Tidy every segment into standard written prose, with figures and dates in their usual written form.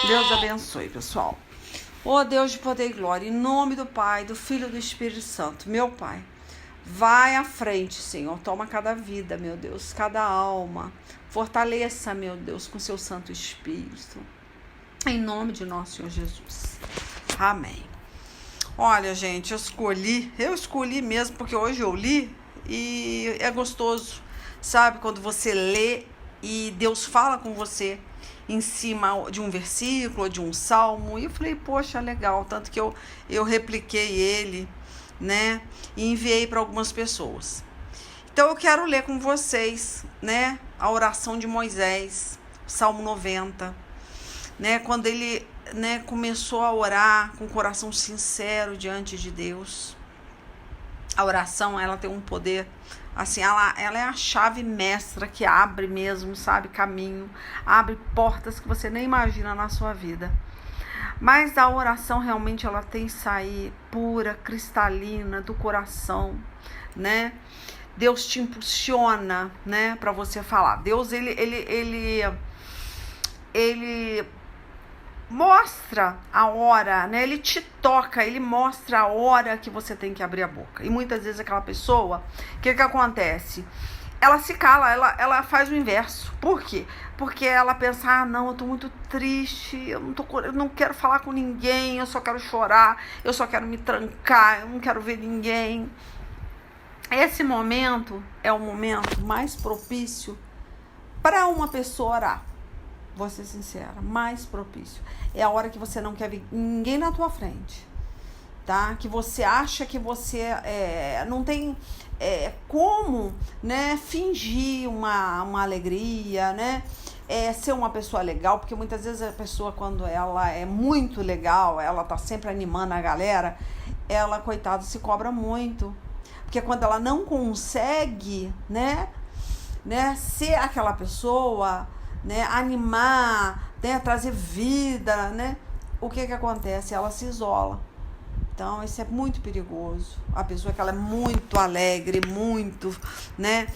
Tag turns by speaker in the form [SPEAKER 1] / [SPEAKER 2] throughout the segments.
[SPEAKER 1] Deus abençoe, pessoal. Ó Deus de poder e glória, em nome do Pai, do Filho e do Espírito Santo, meu Pai, vai à frente, Senhor, toma cada vida, meu Deus, cada alma, fortaleça, meu Deus, com seu Santo Espírito, em nome de nosso Senhor Jesus, amém. Olha, gente, eu escolhi mesmo, porque hoje eu li e é gostoso, sabe, quando você lê e Deus fala com você em cima de um versículo, de um salmo, e eu falei, poxa, legal, tanto que eu repliquei ele, né, e enviei para algumas pessoas. Então eu quero ler com vocês, né, a oração de Moisés, Salmo 90, né, quando ele, né, começou a orar com o coração sincero diante de Deus. A oração, ela tem um poder, assim, ela é a chave mestra que abre mesmo, sabe, caminho, abre portas que você nem imagina na sua vida. Mas a oração realmente ela tem que sair pura, cristalina, do coração, né? Deus te impulsiona, né, para você falar. Deus, ele mostra a hora, né? Ele te toca, ele mostra a hora que você tem que abrir a boca. E muitas vezes aquela pessoa, o que acontece? Ela se cala, ela faz o inverso. Por quê? Porque ela pensa, não, eu tô muito triste, eu não quero falar com ninguém, eu só quero chorar, eu só quero me trancar, eu não quero ver ninguém. Esse momento é o momento mais propício para uma pessoa orar. Vou ser sincera, mais propício. É a hora que você não quer ver ninguém na tua frente, tá? Que você acha que você não tem como, né, fingir uma alegria, né? Ser uma pessoa legal, porque muitas vezes a pessoa, quando ela é muito legal, ela tá sempre animando a galera, ela, coitada, se cobra muito. Porque quando ela não consegue, né, ser aquela pessoa, né, animar, né, trazer vida, né, o que acontece? Ela se isola. Então, isso é muito perigoso. A pessoa que ela é muito alegre, muito, né,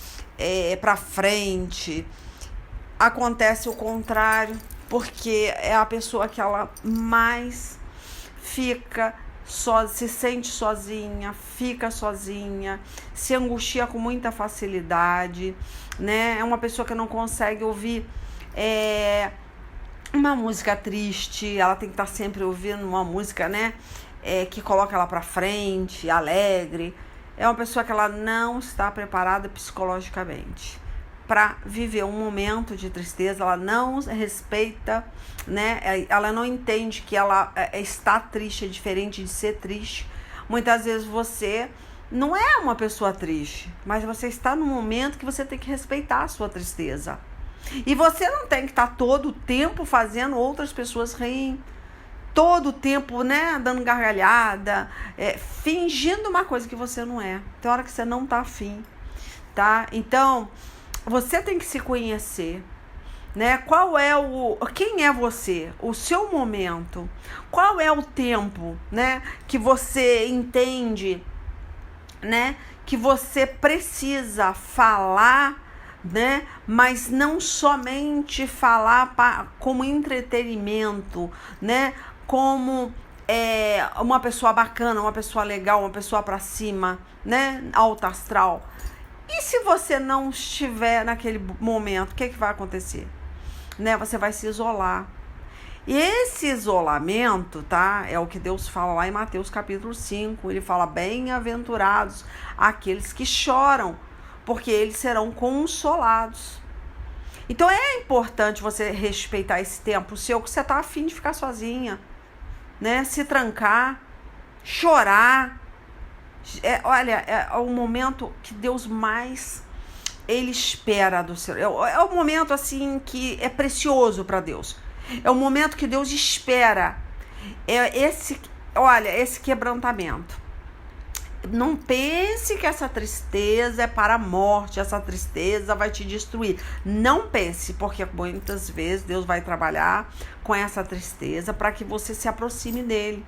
[SPEAKER 1] pra frente, acontece o contrário, porque é a pessoa que ela mais fica se sente sozinha, fica sozinha, se angustia com muita facilidade, né? É uma pessoa que não consegue ouvir uma música triste, ela tem que estar sempre ouvindo uma música, né, que coloca ela para frente, alegre. É uma pessoa que ela não está preparada psicologicamente para viver um momento de tristeza, ela não respeita, né? Ela não entende que ela está triste, é diferente de ser triste. Muitas vezes você não é uma pessoa triste, mas você está num momento que você tem que respeitar a sua tristeza. E você não tem que estar todo o tempo fazendo outras pessoas rirem, todo o tempo, né, dando gargalhada, fingindo uma coisa que você não é. Tem hora que você não tá afim, tá? Então, você tem que se conhecer, né? Quem é você? O seu momento. Qual é o tempo, né, que você entende, né, que você precisa falar, né, mas não somente falar como entretenimento, né, como uma pessoa bacana, uma pessoa legal, uma pessoa pra cima, né, alto astral. E se você não estiver naquele momento, o que vai acontecer? Né? Você vai se isolar. E esse isolamento, tá? É o que Deus fala lá em Mateus capítulo 5. Ele fala, bem-aventurados aqueles que choram, porque eles serão consolados. Então é importante você respeitar esse tempo seu, que você tá afim de ficar sozinha, né? Se trancar, chorar. Olha, é o momento que Deus mais ele espera do seu. É o momento assim que é precioso para Deus. É o momento que Deus espera. Esse quebrantamento. Não pense que essa tristeza é para a morte, essa tristeza vai te destruir. Não pense, porque muitas vezes Deus vai trabalhar com essa tristeza para que você se aproxime dele.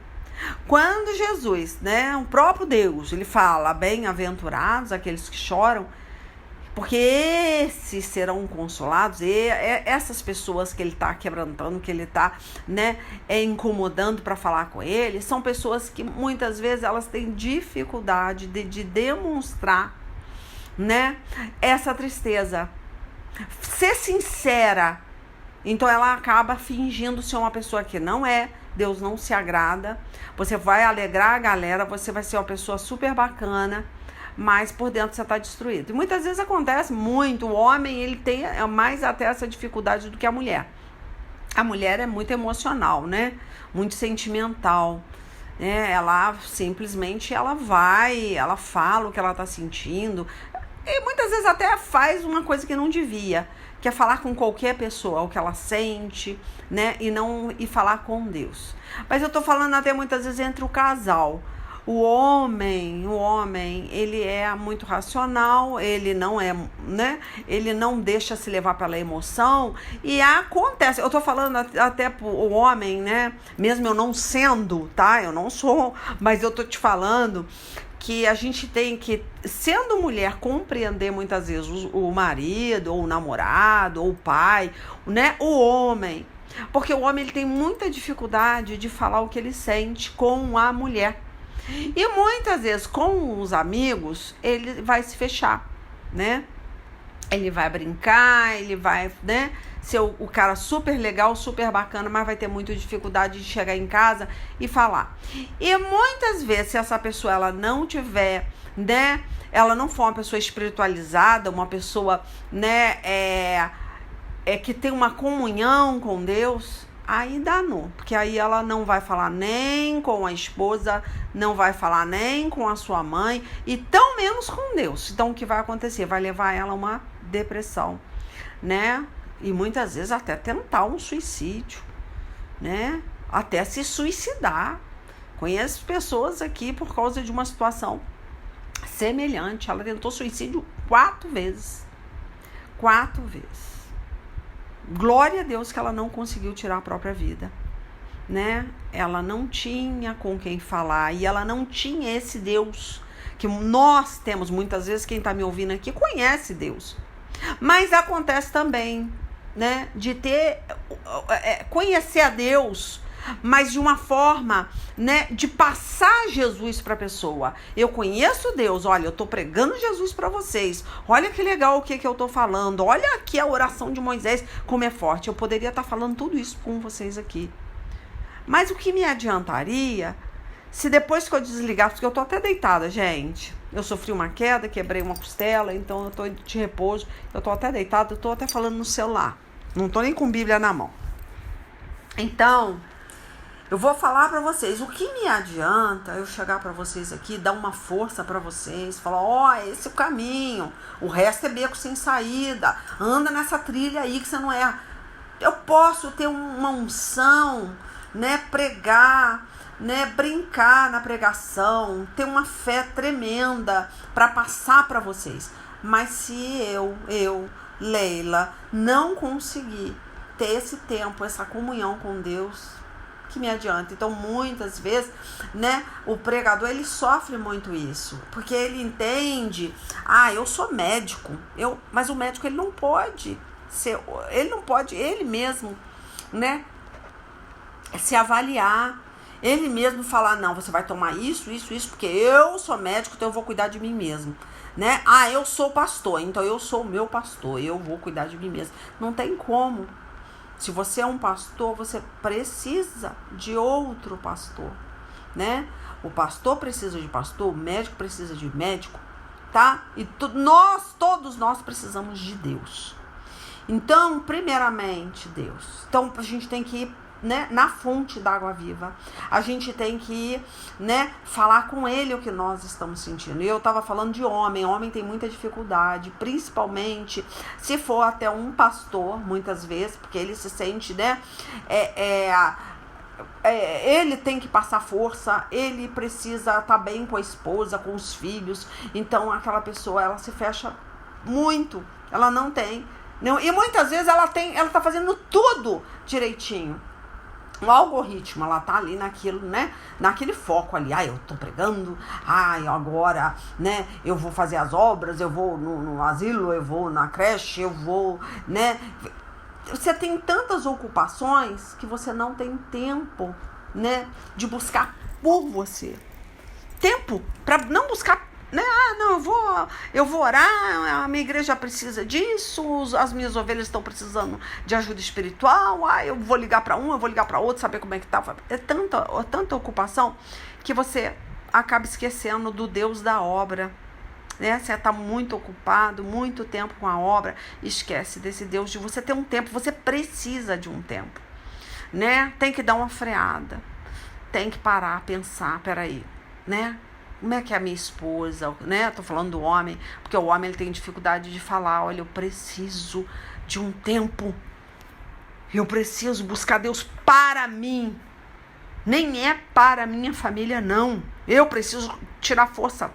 [SPEAKER 1] Quando Jesus, né, o próprio Deus, ele fala, bem-aventurados aqueles que choram, Porque esses serão consolados, e essas pessoas que ele está quebrantando, que ele está, né, incomodando para falar com ele, são pessoas que muitas vezes elas têm dificuldade de demonstrar, né, essa tristeza. Ser sincera. Então ela acaba fingindo ser uma pessoa que não é. Deus não se agrada. Você vai alegrar a galera, você vai ser uma pessoa super bacana, mas por dentro você está destruído. E muitas vezes acontece muito. O homem, ele tem mais até essa dificuldade do que a mulher. A mulher é muito emocional, né? Muito sentimental. Ela simplesmente ela fala o que ela está sentindo. E muitas vezes até faz uma coisa que não devia, que é falar com qualquer pessoa o que ela sente, né? E falar com Deus. Mas eu tô falando até muitas vezes entre o casal. O homem, ele é muito racional, ele não é, né? Ele não deixa se levar pela emoção e acontece. Eu tô falando até pro homem, né? Mesmo eu não sendo, tá? Eu não sou, mas eu tô te falando que a gente tem que, sendo mulher, compreender muitas vezes o marido, ou o namorado, ou o pai, né? O homem. Porque o homem ele tem muita dificuldade de falar o que ele sente com a mulher. E muitas vezes com os amigos ele vai se fechar, né? Ele vai brincar, ele vai, né, ser o cara super legal, super bacana, mas vai ter muita dificuldade de chegar em casa e falar. E muitas vezes, se essa pessoa ela não tiver, né, ela não for uma pessoa espiritualizada, uma pessoa, né, que tem uma comunhão com Deus, aí danou, porque aí ela não vai falar nem com a esposa, não vai falar nem com a sua mãe e tão menos com Deus. Então o que vai acontecer? Vai levar ela a uma depressão, né? E muitas vezes até tentar um suicídio, né? Até se suicidar. Conheço pessoas aqui por causa de uma situação semelhante. Ela tentou suicídio 4 vezes. 4 vezes. Glória a Deus que ela não conseguiu tirar a própria vida, né? Ela não tinha com quem falar e ela não tinha esse Deus que nós temos. Muitas vezes quem está me ouvindo aqui conhece Deus, mas acontece também, né, de conhecer a Deus, mas de uma forma, né, de passar Jesus para a pessoa. Eu conheço Deus, olha, eu tô pregando Jesus para vocês. Olha que legal o que eu tô falando. Olha aqui a oração de Moisés, como é forte. Eu poderia estar falando tudo isso com vocês aqui. Mas o que me adiantaria se depois que eu desligar, porque eu tô até deitada, gente. Eu sofri uma queda, quebrei uma costela, então eu tô de repouso. Eu tô até deitada, eu tô até falando no celular. Não tô nem com Bíblia na mão. Então, eu vou falar para vocês, o que me adianta eu chegar para vocês aqui, dar uma força para vocês, falar, esse é o caminho, o resto é beco sem saída, anda nessa trilha aí que você não é. Eu posso ter uma unção, né, pregar, né, brincar na pregação, ter uma fé tremenda para passar para vocês, mas se eu, Leila, não conseguir ter esse tempo, essa comunhão com Deus, que me adianta? Então muitas vezes, né, o pregador ele sofre muito isso, porque ele entende, eu sou médico, mas o médico ele não pode ele mesmo, né, se avaliar, ele mesmo falar, não, você vai tomar isso, porque eu sou médico, então eu vou cuidar de mim mesmo, né? Eu sou pastor, então eu sou o meu pastor, eu vou cuidar de mim mesmo. Não tem como. Se você é um pastor, você precisa de outro pastor, né? O pastor precisa de pastor, o médico precisa de médico, tá? E todos nós precisamos de Deus. Então, primeiramente, Deus. Então, a gente tem que ir, né, na fonte da água viva. A gente tem que ir, né, falar com ele o que nós estamos sentindo. E eu estava falando de homem tem muita dificuldade, principalmente se for até um pastor, muitas vezes, porque ele se sente, né, ele tem que passar força, ele precisa estar bem com a esposa, com os filhos. Então aquela pessoa, ela se fecha muito, ela não tem, não, e muitas vezes ela tá fazendo tudo direitinho. O algoritmo, ela tá ali naquilo, né? Naquele foco ali. Eu tô pregando, agora, né? Eu vou fazer as obras, eu vou no asilo, eu vou na creche, eu vou, né? Você tem tantas ocupações que você não tem tempo, né? De buscar por você. Tempo para não buscar, né? Não, eu vou orar, a minha igreja precisa disso, as minhas ovelhas estão precisando de ajuda espiritual, eu vou ligar para um, eu vou ligar para outro, saber como é que tá. É tanta ocupação que você acaba esquecendo do Deus da obra, né? Você está muito ocupado, muito tempo com a obra, esquece desse Deus de você ter um tempo. Você precisa de um tempo, né? Tem que dar uma freada, tem que parar, pensar, peraí, né? Como é que é a minha esposa, né? Tô falando do homem, porque o homem ele tem dificuldade de falar, olha, eu preciso de um tempo, eu preciso buscar Deus para mim, nem é para a minha família, não. Eu preciso tirar força,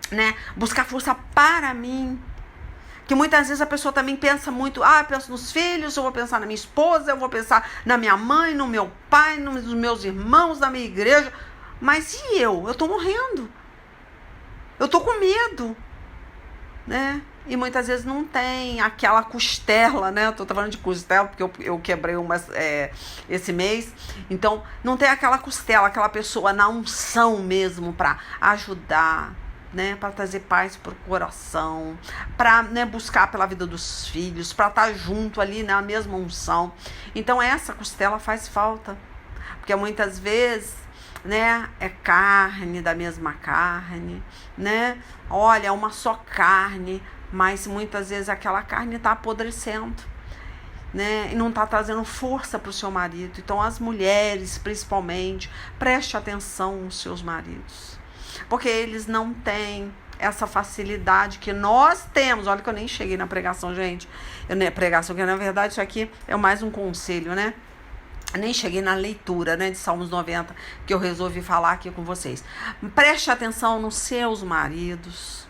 [SPEAKER 1] né? Buscar força para mim. Que muitas vezes a pessoa também pensa muito, eu penso nos filhos, eu vou pensar na minha esposa, eu vou pensar na minha mãe, no meu pai, nos meus irmãos, na minha igreja. Mas e eu? Eu tô morrendo. Eu tô com medo, né? E muitas vezes não tem aquela costela, né? Eu tô falando de costela porque eu quebrei esse mês. Então, não tem aquela costela, aquela pessoa na unção mesmo para ajudar, né, para trazer paz pro coração, para, né, buscar pela vida dos filhos, para estar junto ali na mesma unção. Então essa costela faz falta, porque muitas vezes, né, é carne da mesma carne, né? Olha, é uma só carne, mas muitas vezes aquela carne está apodrecendo, né? E não está trazendo força para o seu marido. Então as mulheres, principalmente, preste atenção aos seus maridos, porque eles não têm essa facilidade que nós temos. Olha que eu nem cheguei na pregação, gente. Pregação, que na verdade isso aqui é mais um conselho, né? Eu nem cheguei na leitura, né, de Salmos 90, que eu resolvi falar aqui com vocês. Preste atenção nos seus maridos,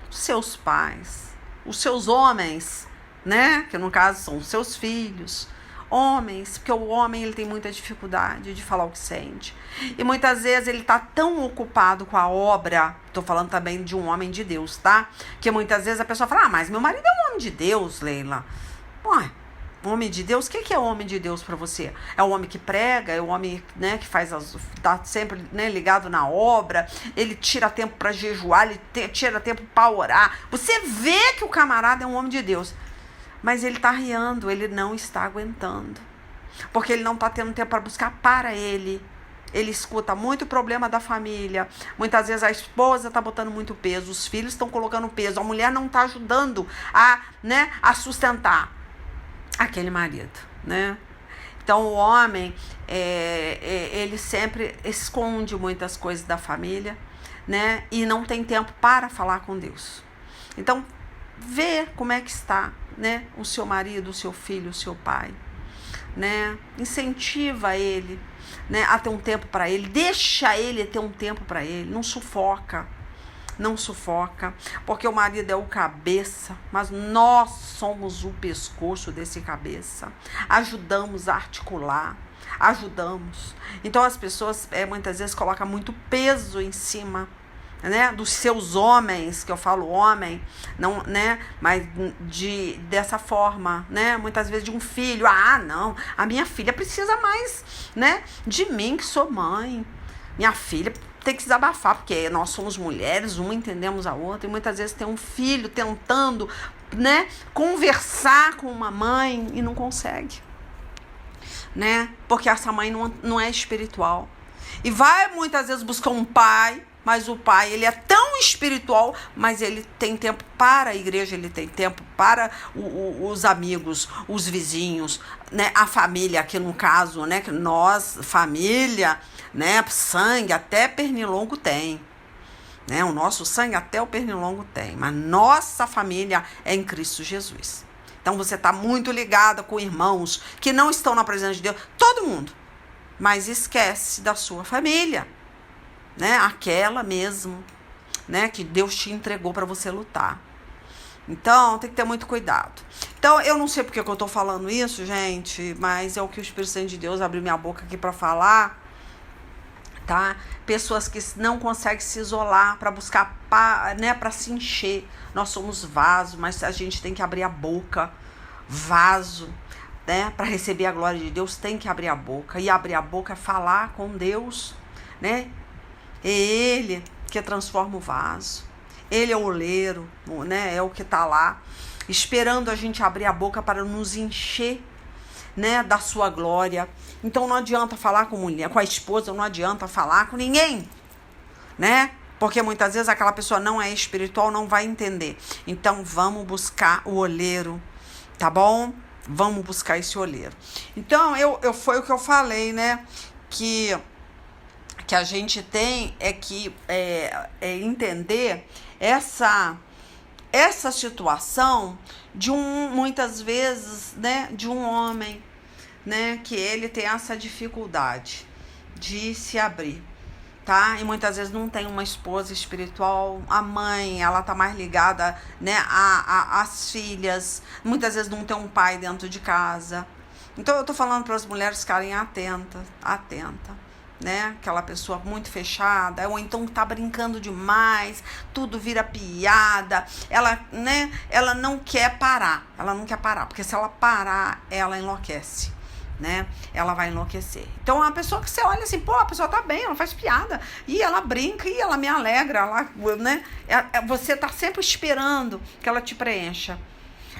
[SPEAKER 1] seus pais, os seus homens, né? Que no caso são os seus filhos. Homens, porque o homem ele tem muita dificuldade de falar o que sente. E muitas vezes ele tá tão ocupado com a obra, tô falando também de um homem de Deus, tá? Que muitas vezes a pessoa fala, mas meu marido é um homem de Deus, Leila. Ué, homem de Deus? O que é homem de Deus para você? É o homem que prega, é o homem, né, que tá sempre, né, ligado na obra, ele tira tempo para jejuar, ele tira tempo para orar. Você vê que o camarada é um homem de Deus. Mas ele está riando, ele não está aguentando. Porque ele não está tendo tempo para buscar para ele. Ele escuta muito o problema da família. Muitas vezes a esposa está botando muito peso, os filhos estão colocando peso, a mulher não está ajudando a sustentar aquele marido, né? Então o homem, ele sempre esconde muitas coisas da família, né? E não tem tempo para falar com Deus. Então, vê como é que está, né, o seu marido, o seu filho, o seu pai, né? Incentiva ele, né, a ter um tempo para ele, deixa ele ter um tempo para ele, não sufoca, porque o marido é o cabeça, mas nós somos o pescoço desse cabeça, ajudamos a articular, ajudamos. Então as pessoas muitas vezes colocam muito peso em cima, né, dos seus homens, que eu falo homem, não, né, mas dessa forma, né, muitas vezes de um filho, não, a minha filha precisa mais, né, de mim que sou mãe, minha filha tem que desabafar, porque nós somos mulheres, uma entendemos a outra, e muitas vezes tem um filho tentando, né, conversar com uma mãe e não consegue, né, porque essa mãe não é espiritual, e vai muitas vezes buscar um pai, mas o pai, ele é tão espiritual, mas ele tem tempo para a igreja, ele tem tempo para os amigos, os vizinhos, né? A família, aqui no caso, né? Que nós, família, né? Sangue, até pernilongo tem. Né? O nosso sangue até o pernilongo tem. Mas nossa família é em Cristo Jesus. Então você está muito ligada com irmãos que não estão na presença de Deus. Todo mundo. Mas esquece da sua família. Né, aquela mesmo, né, que Deus te entregou para você lutar, Então, tem que ter muito cuidado. Então, eu não sei porque que eu tô falando isso, gente, mas é o que o Espírito Santo de Deus abriu minha boca aqui para falar, tá? Pessoas que não conseguem se isolar para buscar, né, para se encher. Nós somos vaso, mas a gente tem que abrir a boca. Vaso, né? Para receber a glória de Deus, tem que abrir a boca. E abrir a boca é falar com Deus, né? É Ele que transforma o vaso. Ele é o oleiro, né? É o que está lá, esperando a gente abrir a boca para nos encher, né, da sua glória. Então não adianta falar com mulher, com a esposa, não adianta falar com ninguém, né? Porque muitas vezes aquela pessoa não é espiritual, não vai entender. Então vamos buscar o oleiro, tá bom? Vamos buscar esse oleiro. Então foi o que eu falei, né? Que a gente tem que entender essa situação de muitas vezes, né, de um homem, né, que ele tem essa dificuldade de se abrir, tá? E muitas vezes não tem uma esposa espiritual, a mãe, ela tá mais ligada, né, às filhas, muitas vezes não tem um pai dentro de casa. Então eu tô falando para as mulheres ficarem atenta, né? Aquela pessoa muito fechada, ou então tá brincando demais, tudo vira piada, ela, né? Ela não quer parar, porque se ela parar, ela enlouquece, né? Ela vai enlouquecer. Então, a pessoa que você olha assim, pô, a pessoa tá bem, ela faz piada, e ela brinca, e ela me alegra, né? Você tá sempre esperando que ela te preencha,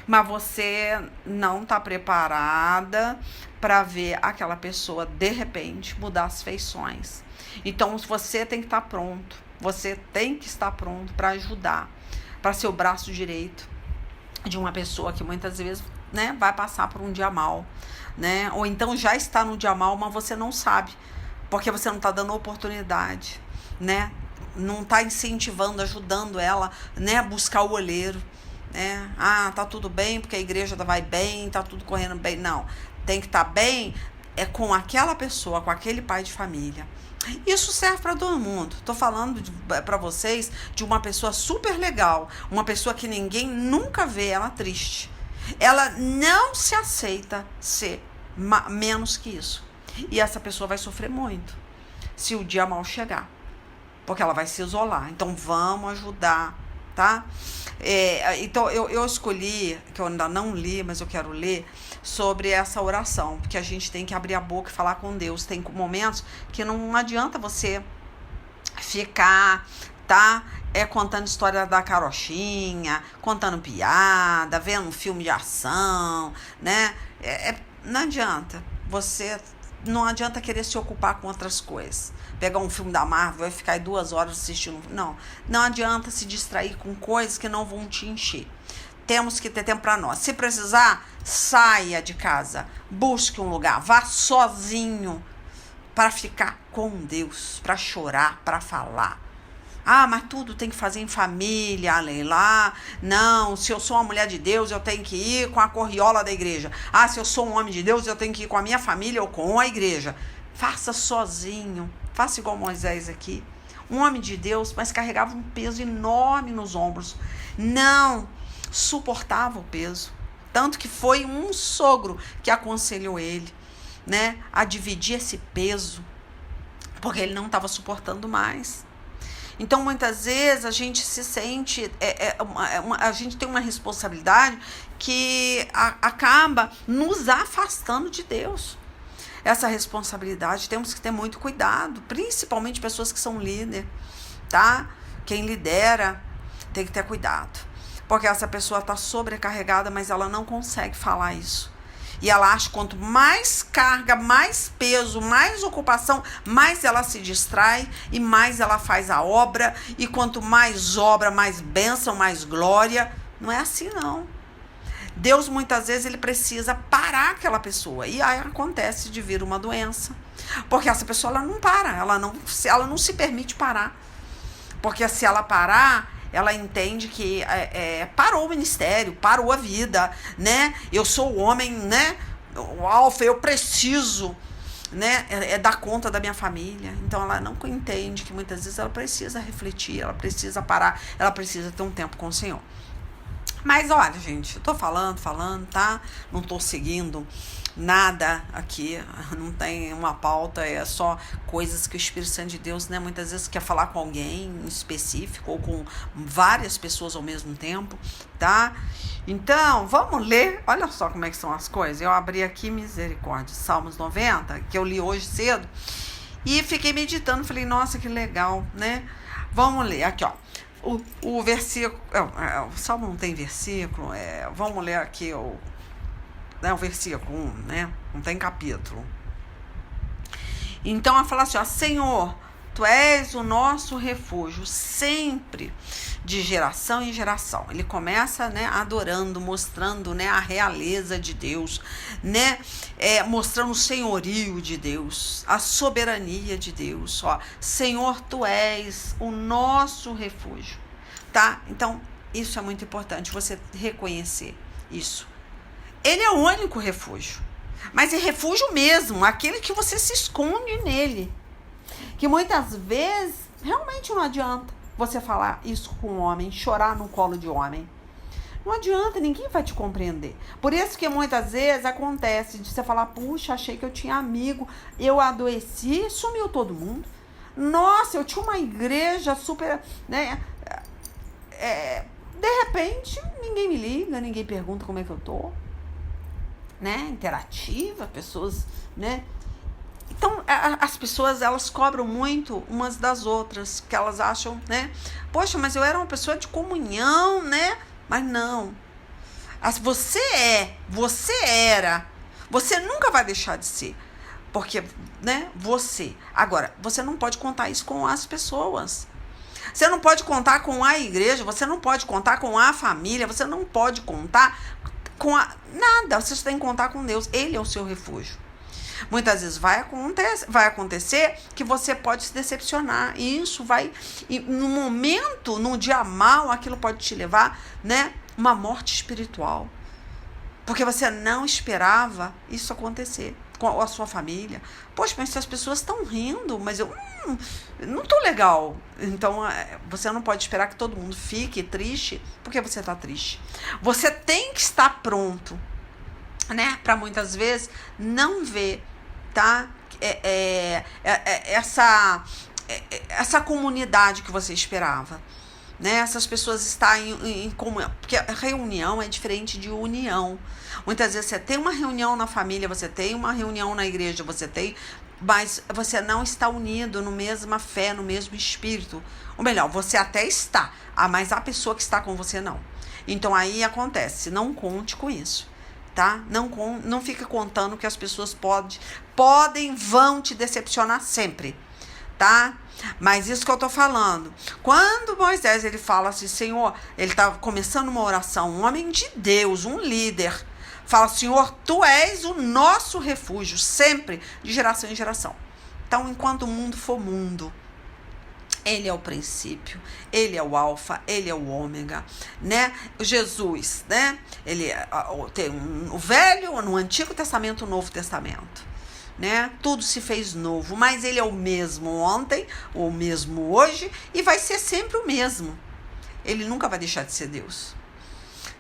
[SPEAKER 1] mas você não tá preparada para ver aquela pessoa, de repente, mudar as feições. Então, você tem que estar pronto. Você tem que estar pronto para ajudar, para ser o braço direito de uma pessoa que muitas vezes, né, vai passar por um dia mal, né? Ou então já está no dia mal, mas você não sabe, porque você não está dando oportunidade, né? Não está incentivando, ajudando ela, né, a buscar o olheiro. Tá tudo bem porque a igreja vai bem, tá tudo correndo bem. Não, tem que estar bem com aquela pessoa, com aquele pai de família. Isso serve para todo mundo. Tô falando para vocês de uma pessoa super legal, uma pessoa que ninguém nunca vê ela triste. Ela não se aceita ser menos que isso. E essa pessoa vai sofrer muito se o dia mal chegar, porque ela vai se isolar. Então vamos ajudar, tá? Então eu escolhi, que eu ainda não li, mas eu quero ler, sobre essa oração, porque a gente tem que abrir a boca e falar com Deus. Tem momentos que não adianta você ficar, tá? Contando história da carochinha, contando piada, vendo um filme de ação, né? Não adianta. Não adianta querer se ocupar com outras coisas. Pegar um filme da Marvel e ficar aí 2 horas assistindo. Não adianta se distrair com coisas que não vão te encher. Temos que ter tempo para nós. Se precisar, saia de casa. Busque um lugar. Vá sozinho para ficar com Deus, para chorar, para falar. Mas tudo tem que fazer em família, Leila. Não, se eu sou uma mulher de Deus, eu tenho que ir com a corriola da igreja. Se eu sou um homem de Deus, eu tenho que ir com a minha família ou com a igreja. Faça sozinho. Faça igual Moisés aqui. Um homem de Deus, mas carregava um peso enorme nos ombros. Não suportava o peso. Tanto que foi um sogro que aconselhou ele, né, a dividir esse peso, porque ele não estava suportando mais. Então, muitas vezes, a gente se sente, a gente tem uma responsabilidade que acaba nos afastando de Deus. Essa responsabilidade, temos que ter muito cuidado, principalmente pessoas que são líderes, tá? Quem lidera tem que ter cuidado, porque essa pessoa está sobrecarregada, mas ela não consegue falar isso. E ela acha que quanto mais carga, mais peso, mais ocupação, mais ela se distrai e mais ela faz a obra. E quanto mais obra, mais bênção, mais glória. Não é assim, não. Deus, muitas vezes, ele precisa parar aquela pessoa. E aí acontece de vir uma doença. Porque essa pessoa, ela não para. Ela não se permite parar. Porque se ela parar, ela entende que parou o ministério, parou a vida, né? Eu sou o homem, né? O alfa, eu preciso, né? Dar conta da minha família. Então ela não entende que muitas vezes ela precisa refletir, ela precisa parar, ela precisa ter um tempo com o Senhor. Mas olha, gente, eu tô falando, tá? Não tô seguindo nada aqui, não tem uma pauta, é só coisas que o Espírito Santo de Deus, né, muitas vezes quer falar com alguém em específico ou com várias pessoas ao mesmo tempo, tá? Então, vamos ler, olha só como é que são as coisas. Eu abri aqui, misericórdia, Salmos 90, que eu li hoje cedo, e fiquei meditando, falei, nossa, que legal, né? Vamos ler aqui, ó. O versículo, o Salmo não tem versículo, vamos ler aqui o versículo 1, né? Não tem capítulo. Então, ela fala assim, ó, Senhor, Tu és o nosso refúgio, sempre, de geração em geração. Ele começa, né, adorando, mostrando, né, a realeza de Deus, né, mostrando o senhorio de Deus, a soberania de Deus. Ó, Senhor, Tu és o nosso refúgio, tá? Então, isso é muito importante, você reconhecer isso. Ele é o único refúgio, mas é refúgio mesmo, aquele que você se esconde nele. Que muitas vezes realmente não adianta você falar isso com um homem, chorar no colo de homem. Não adianta, ninguém vai te compreender. Por isso que muitas vezes acontece de você falar, puxa, achei que eu tinha amigo, eu adoeci e sumiu todo mundo. Nossa, eu tinha uma igreja super, né? De repente, ninguém me liga, ninguém pergunta como é que eu tô, né? Interativa, pessoas, né? Então, as pessoas, elas cobram muito umas das outras, que elas acham, né? Poxa, mas eu era uma pessoa de comunhão, né? Mas não. Você era, você nunca vai deixar de ser. Porque, né? Você. Agora, você não pode contar isso com as pessoas. Você não pode contar com a igreja, você não pode contar com a família, você não pode contar com nada. Você tem que contar com Deus. Ele é o seu refúgio. Muitas vezes vai acontecer que você pode se decepcionar. E isso vai, e no momento, num dia mal, aquilo pode te levar, né, uma morte espiritual. Porque você não esperava isso acontecer com a sua família. Poxa, mas se as pessoas estão rindo, mas eu não tô legal. Então, você não pode esperar que todo mundo fique triste porque você tá triste. Você tem que estar pronto, né, para muitas vezes não ver, tá, essa comunidade que você esperava, né, essas pessoas estar em comunhão, porque a reunião é diferente de união. Muitas vezes você tem uma reunião na família, você tem uma reunião na igreja, mas você não está unido no mesma fé, no mesmo espírito. Ou melhor, você até está, mas a pessoa que está com você não. Então aí acontece, não conte com isso. Tá? Não fica contando que as pessoas vão te decepcionar sempre, tá? Mas isso que eu tô falando. Quando Moisés, ele fala assim, Senhor, ele tá começando uma oração, um homem de Deus, um líder, fala, Senhor, Tu és o nosso refúgio, sempre, de geração em geração. Então, enquanto o mundo for mundo, Ele é o princípio, Ele é o alfa, Ele é o ômega, né? Jesus, né? Ele tem o Velho, no Antigo Testamento, o Novo Testamento, né? Tudo se fez novo, mas Ele é o mesmo ontem, o mesmo hoje e vai ser sempre o mesmo. Ele nunca vai deixar de ser Deus,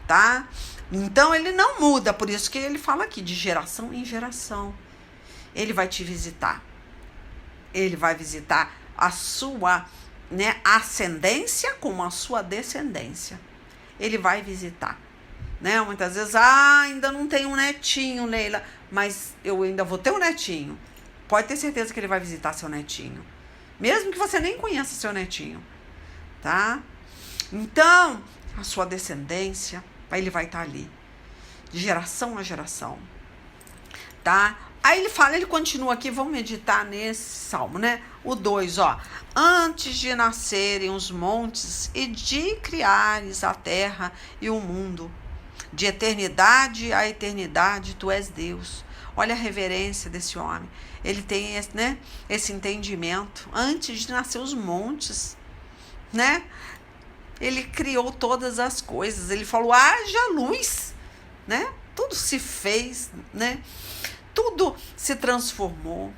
[SPEAKER 1] tá? Então, Ele não muda, por isso que Ele fala aqui, de geração em geração. Ele vai te visitar. Ele vai visitar a sua, né, ascendência com a sua descendência. Ele vai visitar, né? Muitas vezes, ainda não tenho um netinho, Leila, mas eu ainda vou ter um netinho. Pode ter certeza que ele vai visitar seu netinho, mesmo que você nem conheça seu netinho, tá? Então, a sua descendência, ele vai estar ali, de geração a geração, tá? Aí ele continua aqui, vamos meditar nesse salmo, né? O 2, ó. Antes de nascerem os montes e de criares a terra e o mundo, de eternidade a eternidade, Tu és Deus. Olha a reverência desse homem. Ele tem esse, né, esse entendimento. Antes de nascer os montes, né? Ele criou todas as coisas. Ele falou, haja luz, né? Tudo se fez, né? Tudo se transformou,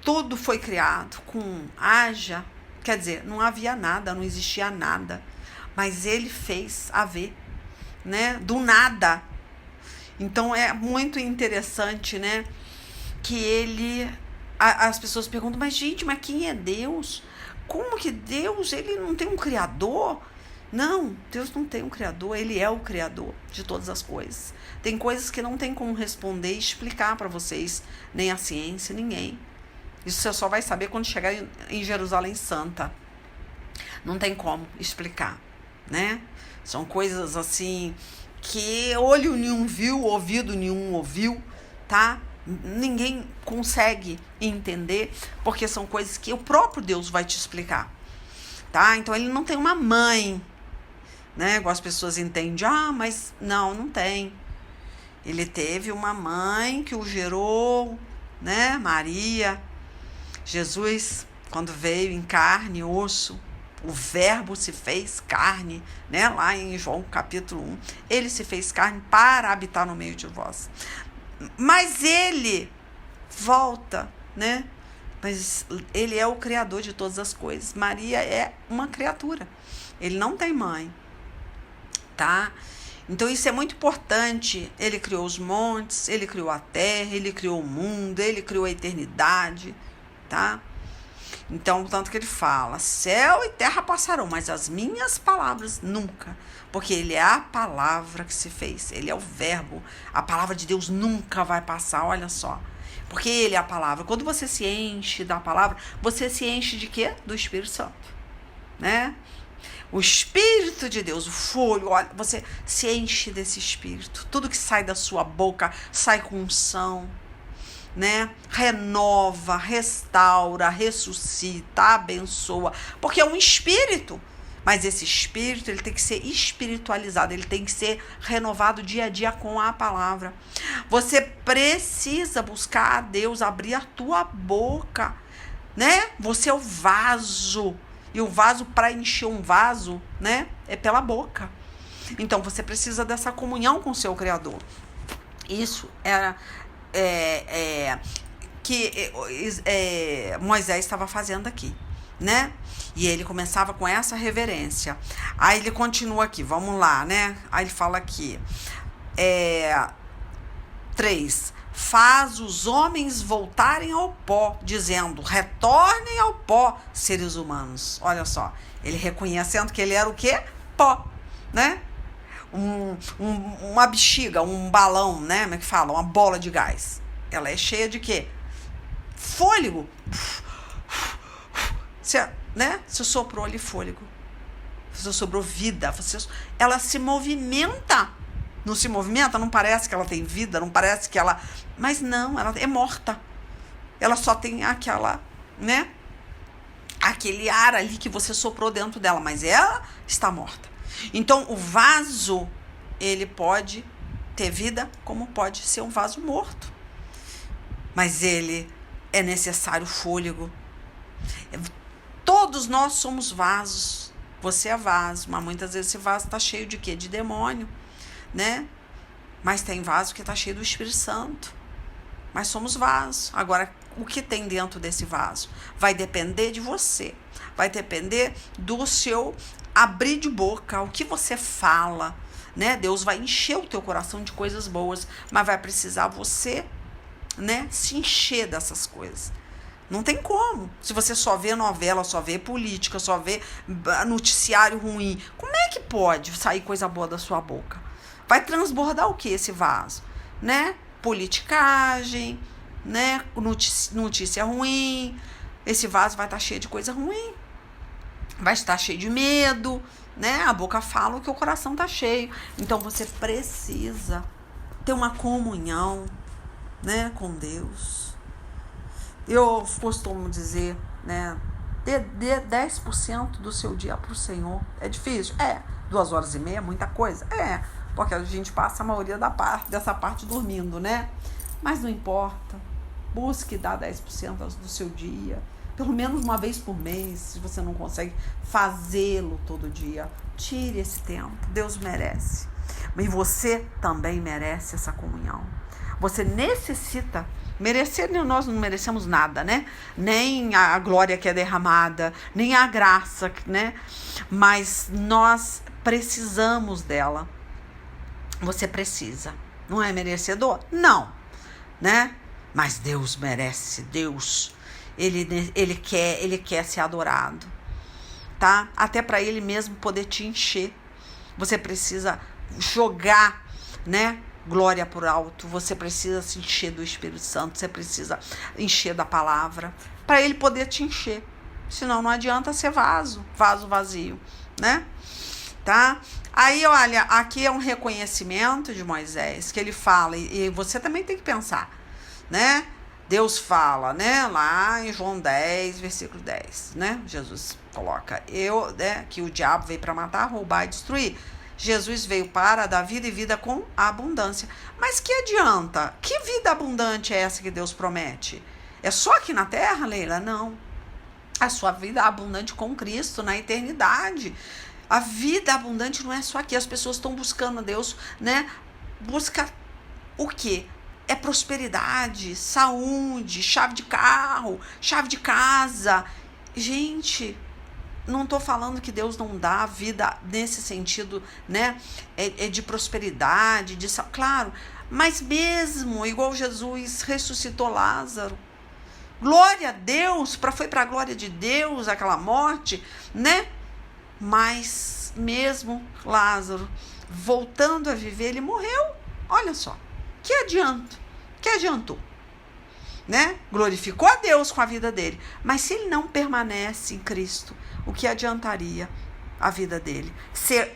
[SPEAKER 1] tudo foi criado com haja, quer dizer, não havia nada, não existia nada, mas Ele fez haver. né? Do nada. Então é muito interessante, né? Que ele... As pessoas perguntam, mas gente, mas quem é Deus? Como que Deus, ele não tem um criador? Não, Deus não tem um criador, ele é o criador de todas as coisas. Tem coisas que não tem como responder e explicar para vocês, nem a ciência, ninguém. Isso você só vai saber quando chegar em Jerusalém Santa. Não tem como explicar, né? São coisas assim que olho nenhum viu, ouvido nenhum ouviu, tá? Ninguém consegue entender, porque são coisas que o próprio Deus vai te explicar, tá? Então ele não tem uma mãe, né? Igual as pessoas entendem, mas não tem. Ele teve uma mãe que o gerou, né? Maria. Jesus, quando veio em carne e osso, o verbo se fez carne, né? Lá em João capítulo 1, ele se fez carne para habitar no meio de vós. Mas ele volta, né? Mas ele é o criador de todas as coisas. Maria é uma criatura. Ele não tem mãe, tá? Então isso é muito importante. Ele criou os montes, ele criou a terra, ele criou o mundo, ele criou a eternidade, tá? Então, tanto que ele fala, céu e terra passarão, mas as minhas palavras nunca. Porque ele é a palavra que se fez, ele é o verbo. A palavra de Deus nunca vai passar, olha só. Porque ele é a palavra. Quando você se enche da palavra, você se enche de quê? Do Espírito Santo, né? O Espírito de Deus, o fogo, olha, você se enche desse Espírito. Tudo que sai da sua boca sai com unção, né? Renova, restaura, ressuscita, abençoa, porque é um espírito, mas esse espírito ele tem que ser espiritualizado, ele tem que ser renovado dia a dia com a palavra. Você precisa buscar a Deus, abrir a tua boca, né? Você é o vaso, e o vaso, para encher um vaso, né, é pela boca. Então você precisa dessa comunhão com o seu Criador. Isso que Moisés estava fazendo aqui, né? E ele começava com essa reverência. Aí ele continua aqui, vamos lá, né? Aí ele fala aqui, 3, faz os homens voltarem ao pó, dizendo, retornem ao pó, seres humanos. Olha só, ele reconhecendo que ele era o quê? Pó, né? Uma bexiga, um balão, né? Como é que fala? Uma bola de gás. Ela é cheia de quê? Fôlego. Você, né? Você soprou ali fôlego. Você sobrou vida. Ela se movimenta. Não se movimenta? Não parece que ela tem vida? Não parece que ela... Mas não, ela é morta. Ela só tem aquela, né? Aquele ar ali que você soprou dentro dela. Mas ela está morta. Então, o vaso, ele pode ter vida, como pode ser um vaso morto. Mas ele é necessário fôlego. Todos nós somos vasos. Você é vaso, mas muitas vezes esse vaso está cheio de quê? De demônio, né? Mas tem vaso que está cheio do Espírito Santo. Mas somos vasos. Agora, o que tem dentro desse vaso? Vai depender de você. Vai depender do seu abrir de boca, o que você fala, né? Deus vai encher o teu coração de coisas boas, mas vai precisar você, né, se encher dessas coisas. Não tem como. Se você só vê novela, só vê política, só vê noticiário ruim, como é que pode sair coisa boa da sua boca? Vai transbordar o que esse vaso? Né? Politicagem, né? Notícia ruim. Esse vaso vai estar cheio de coisa ruim. Vai estar cheio de medo, né? A boca fala o que o coração está cheio. Então você precisa ter uma comunhão, né, com Deus. Eu costumo dizer, né, dê 10% do seu dia para o Senhor. É difícil? 2h30 é muita coisa? Porque a gente passa a maioria dessa parte dormindo, né? Mas não importa. Busque dar 10% do seu dia. Pelo menos uma vez por mês, se você não consegue fazê-lo todo dia. Tire esse tempo. Deus merece. E você também merece essa comunhão. Você necessita. Merecer, nós não merecemos nada, né? Nem a glória que é derramada, nem a graça, né? Mas nós precisamos dela. Você precisa. Não é merecedor? Não, né? Mas Deus merece. Deus, ele quer ser adorado, tá? Até para ele mesmo poder te encher. Você precisa jogar, né? Glória por alto. Você precisa se encher do Espírito Santo. Você precisa encher da palavra para ele poder te encher. Senão não adianta ser vaso vazio, né? Tá? Aí, olha, aqui é um reconhecimento de Moisés, que ele fala, e você também tem que pensar, né? Deus fala, né? Lá em João 10, versículo 10, né? Jesus coloca, que o diabo veio para matar, roubar e destruir. Jesus veio para dar vida e vida com abundância. Mas que adianta? Que vida abundante é essa que Deus promete? É só aqui na terra, Leila? Não. A sua vida abundante com Cristo na eternidade. A vida abundante não é só aqui. As pessoas estão buscando Deus, né? Busca o quê? É prosperidade, saúde, chave de carro, chave de casa. Gente, não estou falando que Deus não dá vida nesse sentido, né? É de prosperidade, claro. Mas mesmo, igual Jesus ressuscitou Lázaro. Glória a Deus, foi para a glória de Deus aquela morte, né? Mas mesmo Lázaro voltando a viver, ele morreu. Olha só, que adiantou, né? Glorificou a Deus com a vida dele, mas se ele não permanece em Cristo, o que adiantaria a vida dele?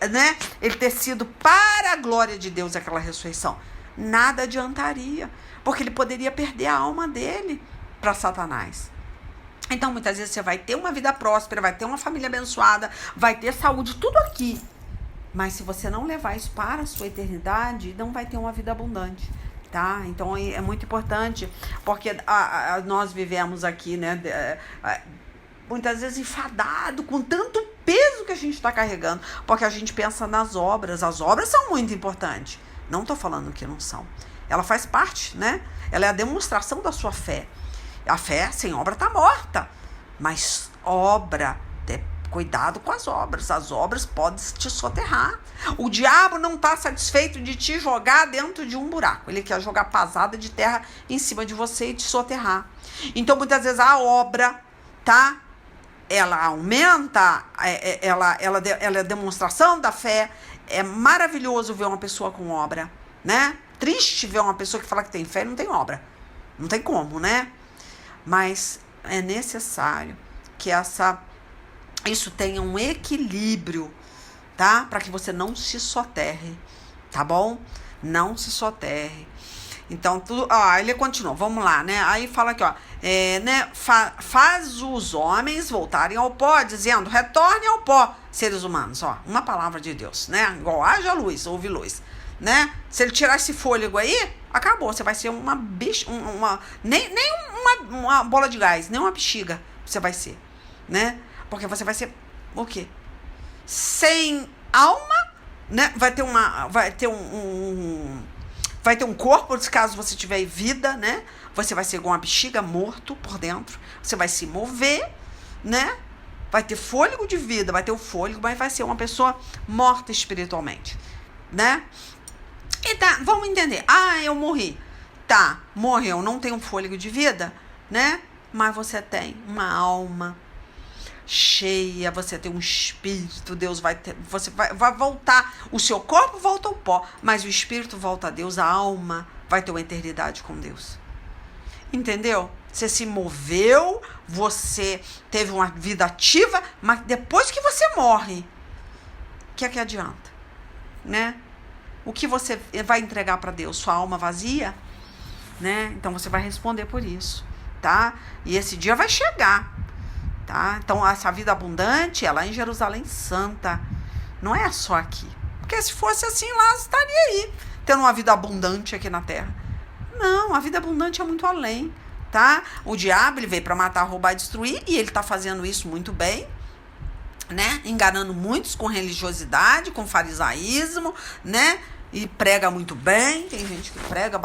[SPEAKER 1] Né? Ele ter sido para a glória de Deus aquela ressurreição, nada adiantaria, porque ele poderia perder a alma dele para Satanás. Então, muitas vezes você vai ter uma vida próspera, vai ter uma família abençoada, vai ter saúde, tudo aqui. Mas se você não levar isso para a sua eternidade, não vai ter uma vida abundante, tá? Então, é muito importante, porque nós vivemos aqui, né? Muitas vezes enfadado com tanto peso que a gente está carregando, porque a gente pensa nas obras. As obras são muito importantes. Não estou falando que não são. Ela faz parte, né? Ela é a demonstração da sua fé. A fé sem obra está morta, mas cuidado com as obras podem te soterrar. O diabo não está satisfeito de te jogar dentro de um buraco, ele quer jogar pasada de terra em cima de você e te soterrar. Então, muitas vezes a obra, tá? Ela aumenta, ela é demonstração da fé. É maravilhoso ver uma pessoa com obra, né? Triste ver uma pessoa que fala que tem fé e não tem obra. Não tem como, né? Mas é necessário que isso tenha um equilíbrio, tá? Para que você não se soterre, tá bom? Não se soterre. Então, ele continua, vamos lá, né? Aí fala aqui, né? Faz os homens voltarem ao pó, dizendo, retornem ao pó, seres humanos, uma palavra de Deus, né? Igual haja luz, houve luz, né? Se ele tirar esse fôlego aí, acabou, você vai ser uma bicha, nem uma bola de gás, nem uma bexiga você vai ser, né? Porque você vai ser o quê? Sem alma, né? Vai ter um corpo, caso você tiver vida, né? Você vai ser igual uma bexiga, morto por dentro. Você vai se mover, né? Vai ter fôlego de vida, vai ter o fôlego, mas vai ser uma pessoa morta espiritualmente, né? E tá, vamos entender. Eu morri. Tá, morreu, não tem um fôlego de vida, né? Mas você tem uma alma cheia, você tem um espírito, Deus você vai voltar, o seu corpo volta ao pó, mas o espírito volta a Deus, a alma vai ter uma eternidade com Deus. Entendeu? Você se moveu, você teve uma vida ativa, mas depois que você morre, o que é que adianta? Né? O que você vai entregar para Deus? Sua alma vazia? Né? Então você vai responder por isso, tá? E esse dia vai chegar. Tá? Então, essa vida abundante é lá em Jerusalém Santa. Não é só aqui. Porque se fosse assim, lá estaria aí, tendo uma vida abundante aqui na Terra. Não, a vida abundante é muito além. Tá? O diabo, ele veio para matar, roubar e destruir, e ele está fazendo isso muito bem, né? Enganando muitos com religiosidade, com farisaísmo, né? E prega muito bem. Tem gente que prega,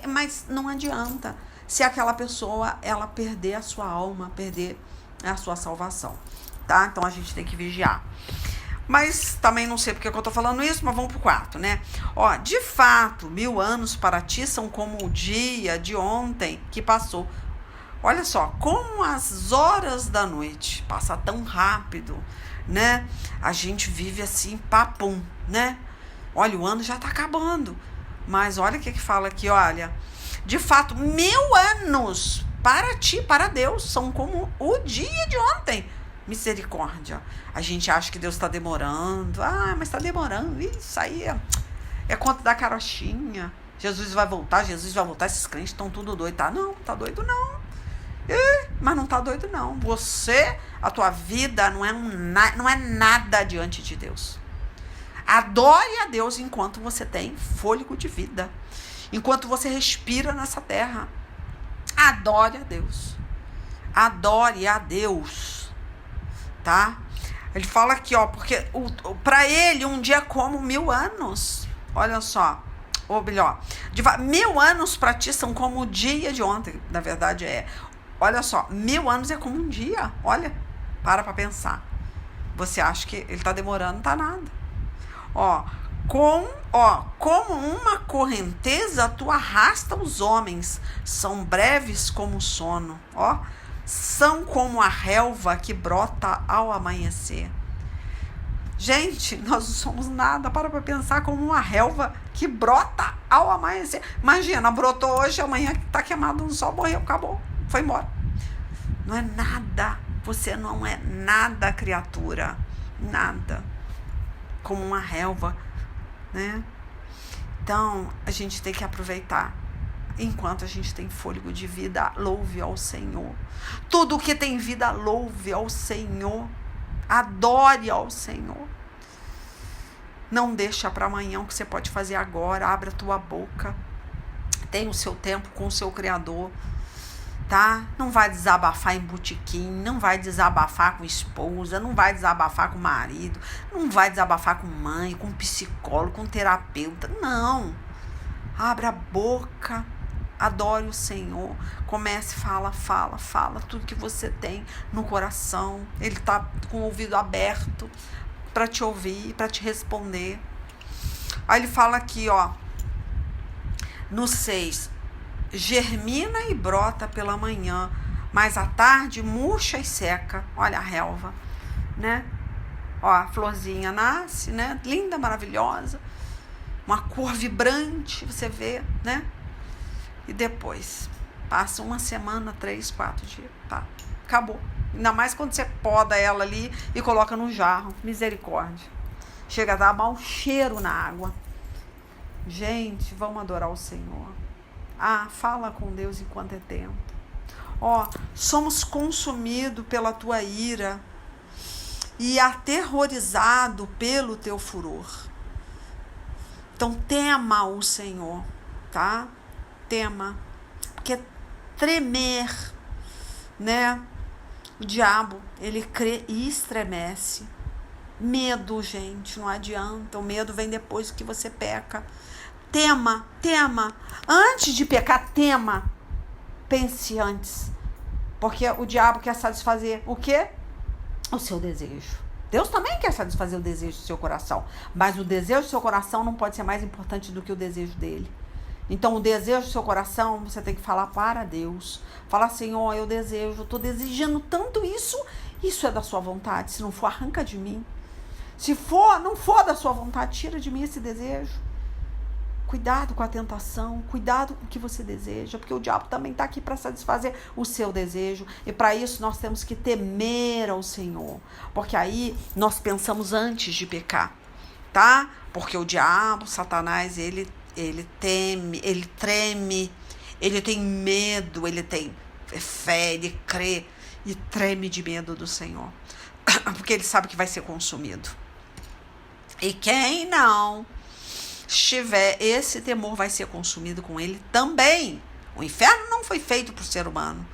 [SPEAKER 1] mas não adianta se aquela pessoa, ela perder a sua alma, perder a sua salvação, tá? Então, a gente tem que vigiar. Mas também não sei porque que eu tô falando isso, mas vamos pro quarto, né? Ó, de fato, 1000 anos para ti são como o dia de ontem que passou. Olha só, como as horas da noite passa tão rápido, né? A gente vive assim, papum, né? Olha, o ano já tá acabando. Mas olha o que fala aqui, olha. De fato, 1000 anos para ti, para Deus, são como o dia de ontem. Misericórdia. A gente acha que Deus está demorando. Ah, mas está demorando. Isso aí é conta da carochinha. Jesus vai voltar. Esses crentes estão tudo doidos. Tá? Não, tá doido não. Mas não tá doido não. Você, a tua vida não é nada diante de Deus. Adore a Deus enquanto você tem fôlego de vida. Enquanto você respira nessa terra. Adore a Deus. Adore a Deus. Tá? Ele fala aqui, ó, porque para ele um dia é como 1000 anos. Olha só. Ou melhor, 1000 anos para ti são como o dia de ontem. Na verdade olha só, 1000 anos é como um dia. Olha, para pensar. Você acha que ele tá demorando? Não tá nada. Como uma correnteza tu arrasta os homens, são breves como o sono, são como a relva que brota ao amanhecer. Gente, nós não somos nada, para pensar, como uma relva que brota ao amanhecer. Imagina, brotou hoje, amanhã tá queimado no sol, morreu, acabou, foi embora. Não é nada, você não é nada, criatura, nada. Como uma relva, né? Então, a gente tem que aproveitar. Enquanto a gente tem fôlego de vida, louve ao Senhor. Tudo que tem vida, louve ao Senhor. Adore ao Senhor. Não deixa para amanhã o que você pode fazer agora. Abre a tua boca. Tem o seu tempo com o seu Criador. Tá? Não vai desabafar em botequim, não vai desabafar com esposa, não vai desabafar com marido, não vai desabafar com mãe, com psicólogo, com terapeuta. Não. Abra a boca, adore o Senhor, comece, fala tudo que você tem no coração. Ele tá com o ouvido aberto para te ouvir, para te responder. Aí ele fala aqui, ó, no 6, germina e brota pela manhã, mas à tarde murcha e seca. Olha a relva, né? Ó, a florzinha nasce, né? Linda, maravilhosa, uma cor vibrante, você vê, né? E depois passa uma semana, 3, 4 dias, tá? Acabou. Ainda mais quando você poda ela ali e coloca no jarro. Misericórdia. Chega a dar mau cheiro na água. Gente, vamos adorar o Senhor. Fala com Deus enquanto é tempo. Somos consumidos pela tua ira e aterrorizado pelo teu furor. Então tema o Senhor, tá? Tema. Porque tremer, né? O diabo, ele crê e estremece. Medo, gente, não adianta. O medo vem depois que você peca. Tema. Antes de pecar, tema. Pense antes. Porque o diabo quer satisfazer o quê? O seu desejo. Deus também quer satisfazer o desejo do seu coração. Mas o desejo do seu coração não pode ser mais importante do que o desejo dele. Então, o desejo do seu coração, você tem que falar para Deus. Falar, Senhor, eu estou desejando tanto isso. Isso é da sua vontade. Se não for, arranca de mim. Se não for da sua vontade, tira de mim esse desejo. Cuidado com a tentação, cuidado com o que você deseja, porque o diabo também está aqui para satisfazer o seu desejo. E para isso nós temos que temer ao Senhor, porque aí nós pensamos antes de pecar, tá? Porque o diabo, Satanás, ele teme, ele treme, ele tem medo, ele tem fé, ele crê e treme de medo do Senhor, porque ele sabe que vai ser consumido. E quem não estiver, esse temor vai ser consumido com ele também. O inferno não foi feito para o ser humano,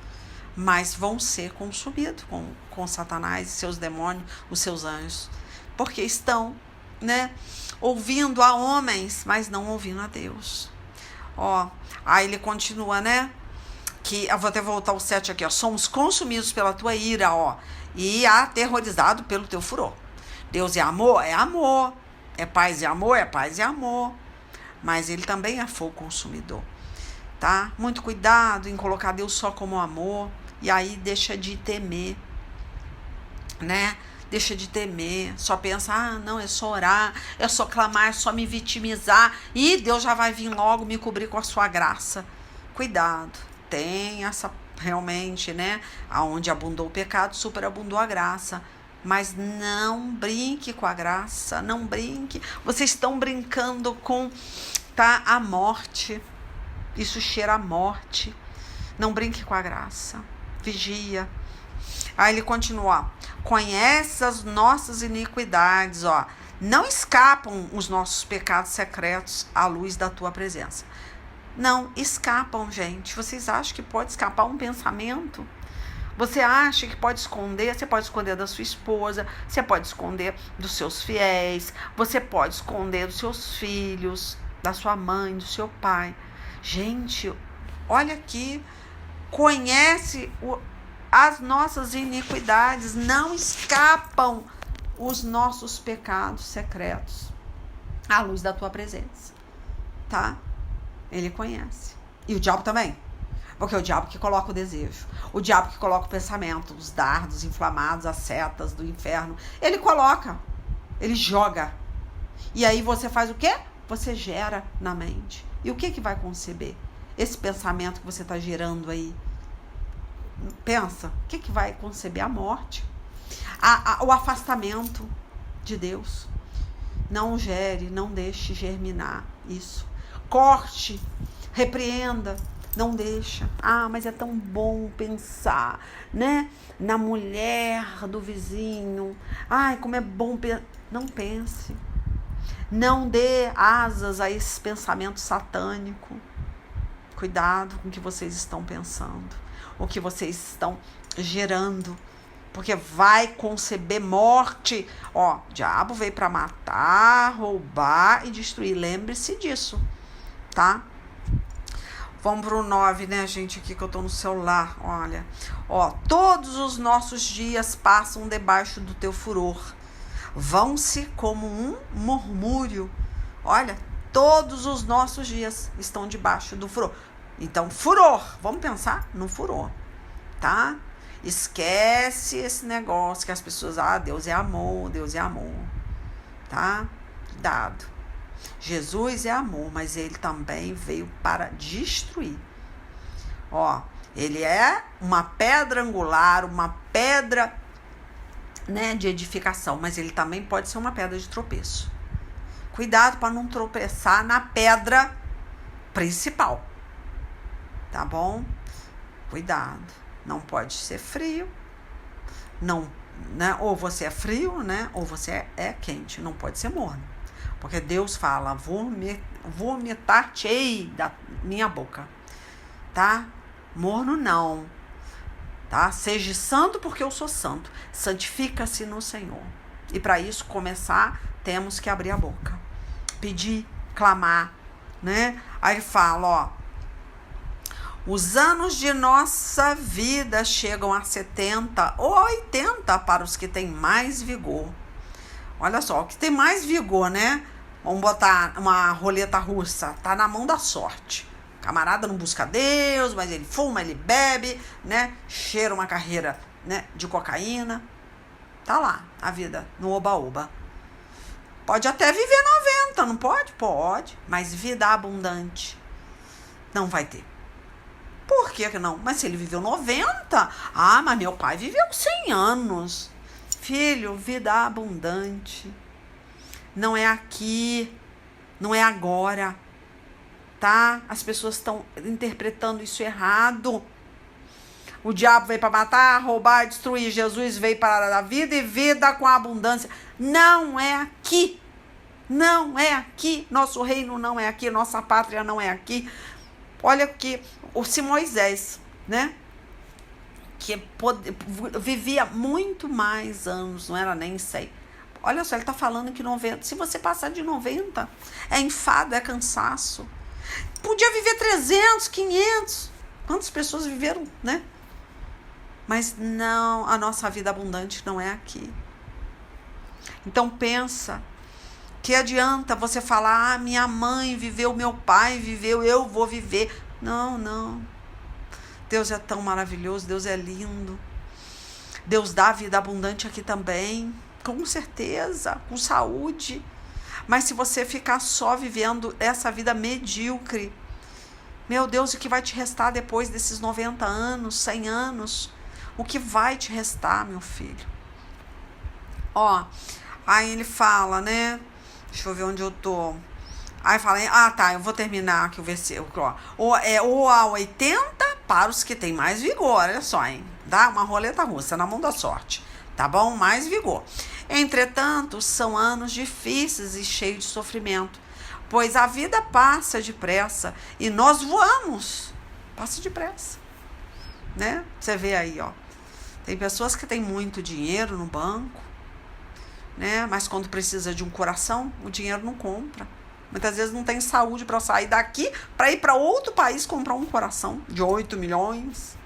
[SPEAKER 1] mas vão ser consumidos com Satanás e seus demônios, os seus anjos, porque estão, né, ouvindo a homens, mas não ouvindo a Deus. Aí ele continua, né, que eu vou até voltar ao 7 aqui, somos consumidos pela tua ira, e aterrorizados pelo teu furor. Deus é amor? É amor. É paz e amor? É paz e amor. Mas ele também é fogo consumidor, tá? Muito cuidado em colocar Deus só como amor, e aí deixa de temer, né? Deixa de temer, só pensa, não, é só orar, é só clamar, é só me vitimizar, e Deus já vai vir logo me cobrir com a sua graça. Cuidado, tem essa, realmente, né? Aonde abundou o pecado, superabundou a graça. Mas não brinque com a graça, não brinque. Vocês estão brincando com, tá, a morte. Isso cheira a morte. Não brinque com a graça. Vigia. Aí ele continua. Conhece as nossas iniquidades, ó. Não escapam os nossos pecados secretos à luz da tua presença. Não escapam, gente. Vocês acham que pode escapar um pensamento? Você acha que pode esconder? Você pode esconder da sua esposa, você pode esconder dos seus fiéis, você pode esconder dos seus filhos, da sua mãe, do seu pai. Gente, olha aqui, conhece as nossas iniquidades, não escapam os nossos pecados secretos à luz da tua presença, tá? Ele conhece. E o diabo também. Porque é o diabo que coloca o desejo, o diabo que coloca o pensamento, os dardos inflamados, as setas do inferno. Ele coloca, ele joga. E aí você faz o quê? Você gera na mente. E o que vai conceber? Esse pensamento que você está gerando aí. Pensa, o que vai conceber? A morte, o afastamento de Deus. Não gere, não deixe germinar isso. Corte, repreenda. Não deixa. Mas é tão bom pensar, né? Na mulher do vizinho. Como é bom pensar. Não pense. Não dê asas a esse pensamento satânico. Cuidado com o que vocês estão pensando. O que vocês estão gerando. Porque vai conceber morte. O diabo veio para matar, roubar e destruir. Lembre-se disso, tá? Vamos pro 9, né, gente? Aqui que eu tô no celular, olha. Todos os nossos dias passam debaixo do teu furor. Vão-se como um murmúrio. Olha, todos os nossos dias estão debaixo do furor. Então, furor. Vamos pensar no furor, tá? Esquece esse negócio que as pessoas... Deus é amor, Deus é amor. Tá? Cuidado. Jesus é amor, mas ele também veio para destruir. Ele é uma pedra angular, uma pedra, né, de edificação, mas ele também pode ser uma pedra de tropeço. Cuidado para não tropeçar na pedra principal. Tá bom? Cuidado. Não pode ser frio. Não, né? Ou você é frio, né? Ou você é quente. Não pode ser morno. Porque Deus fala, vomitar-te-ei da minha boca, tá? Morno não, tá? Seja santo porque eu sou santo. Santifica-se no Senhor. E para isso começar, temos que abrir a boca. Pedir, clamar, né? Aí fala, os anos de nossa vida chegam a 70 ou 80 para os que têm mais vigor. Olha só, o que tem mais vigor, né? Vamos botar uma roleta russa, tá na mão da sorte. O camarada não busca Deus, mas ele fuma, ele bebe, né? Cheira uma carreira, né, de cocaína. Tá lá, a vida, no oba-oba. Pode até viver 90, não pode? Pode, mas vida abundante não vai ter. Por que não? Mas se ele viveu 90, mas meu pai viveu 100 anos. Filho, vida abundante. Não é aqui, não é agora, tá? As pessoas estão interpretando isso errado. O diabo veio para matar, roubar, destruir. Jesus veio para dar vida e vida com abundância. Não é aqui. Não é aqui. Nosso reino não é aqui. Nossa pátria não é aqui. Olha que se Moisés, né? Que vivia muito mais anos, não era nem 100. Olha só, ele está falando que 90. Se você passar de 90, é enfado, é cansaço. Podia viver 300, 500. Quantas pessoas viveram, né? Mas não, a nossa vida abundante não é aqui. Então pensa, que adianta você falar, minha mãe viveu, meu pai viveu, eu vou viver. Não, não. Deus é tão maravilhoso, Deus é lindo. Deus dá vida abundante aqui também, com certeza, com saúde. Mas se você ficar só vivendo essa vida medíocre, meu Deus, o que vai te restar depois desses 90 anos, 100 anos? O que vai te restar, meu filho? Ó, aí ele fala, né? Deixa eu ver onde eu tô. Aí fala, eu vou terminar aqui o versículo, ó. Ou a 80 para os que têm mais vigor, olha só, hein? Dá uma roleta russa na mão da sorte, tá bom? Mais vigor. Entretanto, são anos difíceis e cheios de sofrimento, pois a vida passa depressa e nós voamos. Passa depressa, né? Você vê aí, ó. Tem pessoas que têm muito dinheiro no banco, né? Mas quando precisa de um coração, o dinheiro não compra. Muitas vezes não tem saúde para sair daqui para ir para outro país comprar um coração de 8 milhões,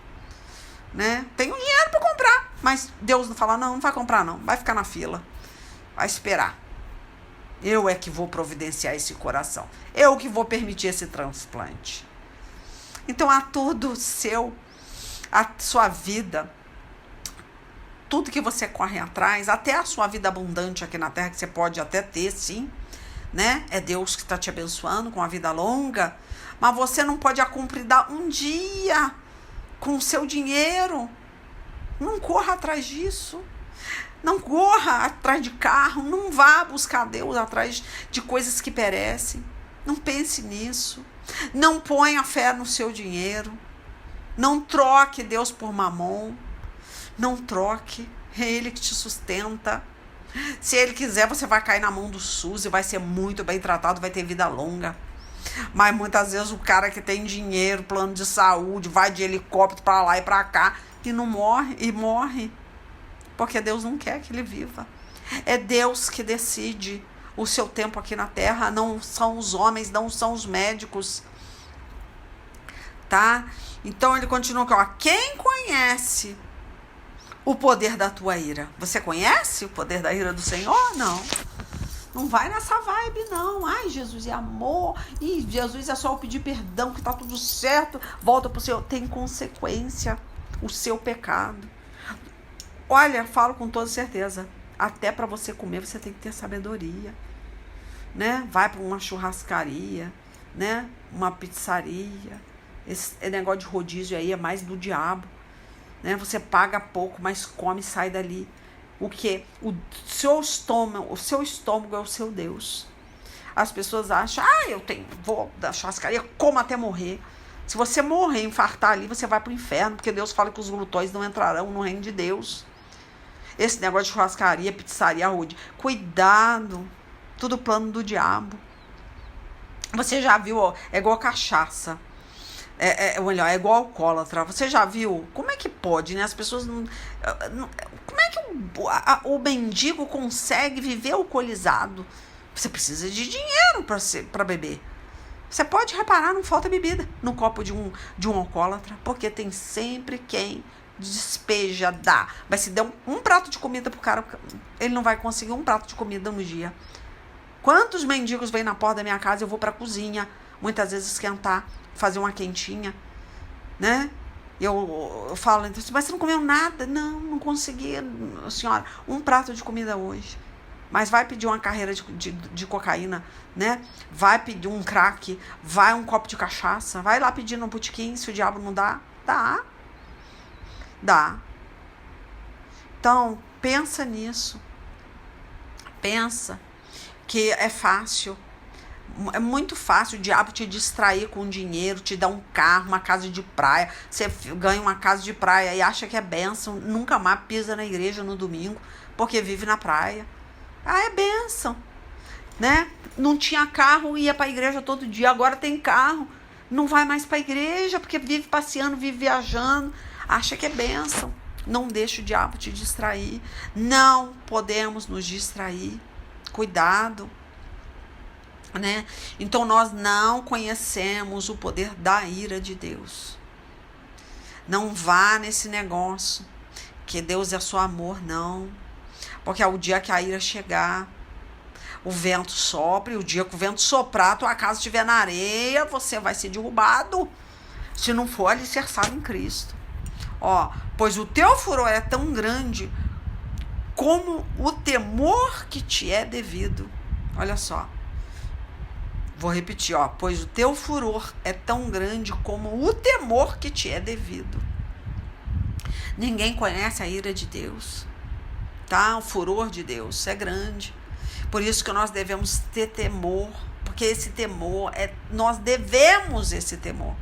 [SPEAKER 1] né? Tem o dinheiro para comprar, mas Deus não fala, não vai comprar não, vai ficar na fila, vai esperar. Eu é que vou providenciar esse coração, eu que vou permitir esse transplante. Então a sua vida, tudo que você corre atrás, até a sua vida abundante aqui na terra, que você pode até ter, sim, né? É Deus que está te abençoando com a vida longa, mas você não pode cumprir um dia com o seu dinheiro. Não corra atrás disso. Não corra atrás de carro, não vá buscar Deus atrás de coisas que perecem. Não pense nisso. Não ponha fé no seu dinheiro. Não troque Deus por mamon. Não troque, é Ele que te sustenta. Se Ele quiser, você vai cair na mão do SUS e vai ser muito bem tratado, vai ter vida longa. Mas muitas vezes o cara que tem dinheiro, plano de saúde, vai de helicóptero para lá e para cá e não morre, porque Deus não quer que ele viva. É Deus que decide o seu tempo aqui na terra, não são os homens, não são os médicos, tá? Então ele continua aqui, ó, quem conhece o poder da tua ira? Você conhece o poder da ira do Senhor? Não. Não vai nessa vibe, não. Ai, Jesus é amor. E Jesus é só eu pedir perdão, que tá tudo certo. Volta pro Senhor. Tem consequência o seu pecado. Olha, falo com toda certeza. Até para você comer, você tem que ter sabedoria, né? Vai para uma churrascaria, né? Uma pizzaria. Esse negócio de rodízio aí é mais do diabo. Né? Você paga pouco, mas come e sai dali. O quê? O seu estômago é o seu Deus. As pessoas acham, vou da churrascaria, como até morrer. Se você morrer, infartar ali, você vai pro inferno, porque Deus fala que os glutões não entrarão no reino de Deus. Esse negócio de churrascaria, pizzaria, rodízio, cuidado, tudo plano do diabo. Você já viu, ó, é igual cachaça. É igual alcoólatra. Você já viu? Como é que pode, né? As pessoas não como é que o mendigo consegue viver alcoolizado? Você precisa de dinheiro para beber. Você pode reparar, não falta bebida no copo de um alcoólatra, porque tem sempre quem despeja, dá. Mas se der um prato de comida pro cara, ele não vai conseguir um prato de comida no dia. Quantos mendigos vêm na porta da minha casa, eu vou pra cozinha, muitas vezes esquentar, fazer uma quentinha, né? Eu falo, mas você não comeu nada? Não consegui, senhora, um prato de comida hoje. Mas vai pedir uma carreira de cocaína, né? Vai pedir um crack, vai um copo de cachaça, vai lá pedir no botequim, se o diabo não dá, dá. Então, pensa nisso. Pensa que é fácil. É muito fácil o diabo te distrair com dinheiro, te dar um carro, uma casa de praia. Você ganha uma casa de praia e acha que é bênção, nunca mais pisa na igreja no domingo, porque vive na praia. É bênção, né? Não tinha carro, ia para a igreja todo dia, agora tem carro. Não vai mais para a igreja, porque vive passeando, vive viajando, acha que é bênção. Não deixa o diabo te distrair. Não podemos nos distrair. Cuidado. Né? Então nós não conhecemos o poder da ira de Deus. Não vá nesse negócio que Deus é só amor, não. Porque é o dia que a ira chegar, o vento sopra, e o dia que o vento soprar, tua casa estiver na areia, você vai ser derrubado, se não for alicerçado em Cristo. Ó, pois o teu furor é tão grande como o temor que te é devido. Olha só. Vou repetir, ó. Pois o teu furor é tão grande como o temor que te é devido. Ninguém conhece a ira de Deus, tá? O furor de Deus é grande. Por isso que nós devemos ter temor, porque esse temor nós devemos esse temor.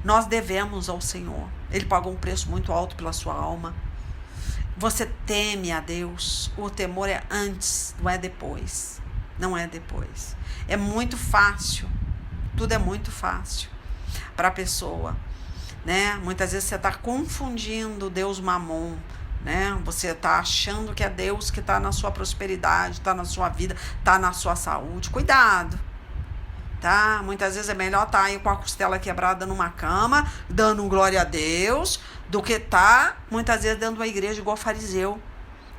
[SPEAKER 1] Nós devemos ao Senhor. Ele pagou um preço muito alto pela sua alma. Você teme a Deus. O temor é antes, não é depois. Não é depois. É muito fácil. Tudo é muito fácil para a pessoa, né? Muitas vezes você está confundindo Deus Mamon, né? Você está achando que é Deus que está na sua prosperidade, está na sua vida, está na sua saúde. Cuidado. Tá? Muitas vezes é melhor estar aí com a costela quebrada numa cama, dando glória a Deus, do que muitas vezes dentro de uma igreja igual fariseu,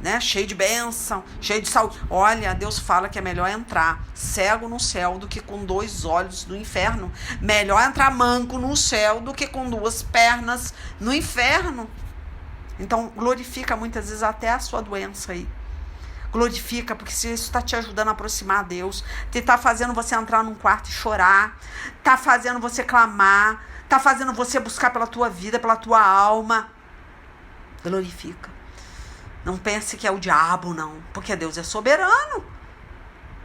[SPEAKER 1] né? Cheio de bênção, cheio de saúde. Olha, Deus fala que é melhor entrar cego no céu do que com 2 olhos no inferno. Melhor entrar manco no céu do que com 2 pernas no inferno. Então, glorifica muitas vezes até a sua doença aí. Glorifica, porque se isso está te ajudando a aproximar a Deus, está fazendo você entrar num quarto e chorar, está fazendo você clamar, está fazendo você buscar pela tua vida, pela tua alma, glorifica. Não pense que é o diabo, não, porque Deus é soberano.